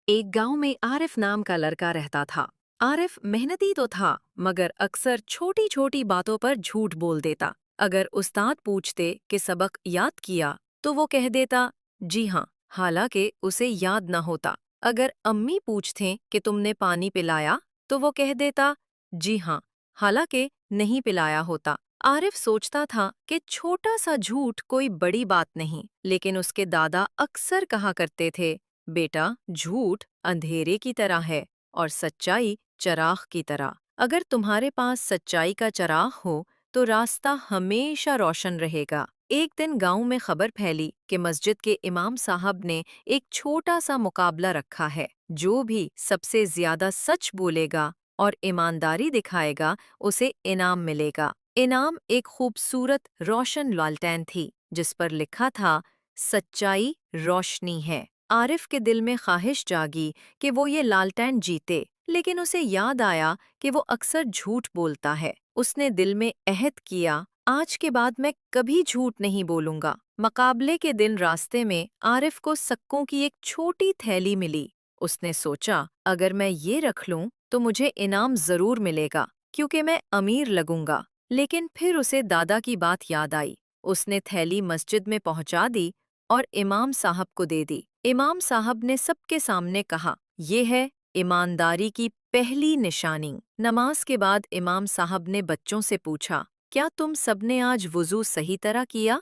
ایک گاؤں میں عارف نام کا لڑکا رہتا تھا۔ عارف محنتی تو تھا مگر اکثر چھوٹی چھوٹی باتوں پر جھوٹ بول دیتا۔ اگر استاد پوچھتے کہ سبق یاد کیا تو وہ کہہ دیتا جی ہاں، حالانکہ اسے یاد نہ ہوتا۔ اگر امی پوچھتیں کہ تم نے پانی پلایا تو وہ کہہ دیتا جی ہاں، حالانکہ نہیں پلایا ہوتا۔ عارف سوچتا تھا کہ چھوٹا سا جھوٹ کوئی بڑی بات نہیں، لیکن اس کے دادا اکثر کہا کرتے تھے بیٹا، جھوٹ اندھیرے کی طرح ہے اور سچائی چراغ کی طرح۔ اگر تمہارے پاس سچائی کا چراغ ہو تو راستہ ہمیشہ روشن رہے گا۔ ایک دن گاؤں میں خبر پھیلی کہ مسجد کے امام صاحب نے ایک چھوٹا سا مقابلہ رکھا ہے۔ جو بھی سب سے زیادہ سچ بولے گا اور ایمانداری دکھائے گا اسے انعام ملے گا۔ انعام ایک خوبصورت روشن لالٹین تھی جس پر لکھا تھا سچائی روشنی ہے۔ عارف کے دل میں خواہش جاگی کہ وہ یہ لالٹین جیتے، لیکن اسے یاد آیا کہ وہ اکثر جھوٹ بولتا ہے۔ اس نے دل میں عہد کیا آج کے بعد میں کبھی جھوٹ نہیں بولوں گا۔ مقابلے کے دن راستے میں عارف کو سکوں کی ایک چھوٹی تھیلی ملی۔ اس نے سوچا اگر میں یہ رکھ لوں تو مجھے انعام ضرور ملے گا کیونکہ میں امیر لگوں گا۔ لیکن پھر اسے دادا کی بات یاد آئی۔ اس نے تھیلی مسجد میں پہنچا دی اور امام صاحب کو دے دی۔ امام صاحب نے سب کے سامنے کہا یہ ہے ایمانداری کی پہلی نشانی۔ نماز کے بعد امام صاحب نے بچوں سے پوچھا کیا تم سب نے آج وضو صحیح طرح کیا؟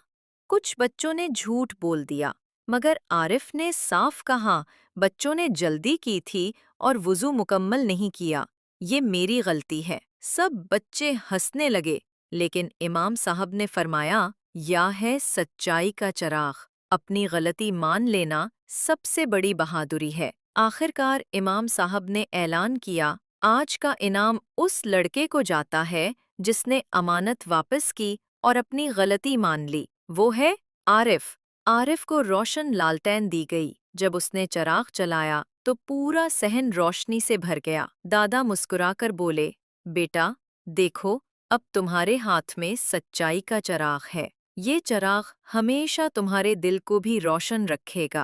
کچھ بچوں نے جھوٹ بول دیا مگر عارف نے صاف کہا بچوں نے جلدی کی تھی اور وضو مکمل نہیں کیا، یہ میری غلطی ہے۔ سب بچے ہنسنے لگے لیکن امام صاحب نے فرمایا یا ہے سچائی کا چراغ، اپنی غلطی مان لینا سب سے بڑی بہادری ہے۔ آخر کار امام صاحب نے اعلان کیا آج کا انعام اس لڑکے کو جاتا ہے جس نے امانت واپس کی اور اپنی غلطی مان لی، وہ ہے عارف۔ عارف کو روشن لالٹین دی گئی۔ جب اس نے چراغ چلایا تو پورا صحن روشنی سے بھر گیا۔ دادا مسکرا کر بولے بیٹا دیکھو اب تمہارے ہاتھ میں سچائی کا چراغ ہے، یہ چراغ ہمیشہ تمہارے دل کو بھی روشن رکھے گا۔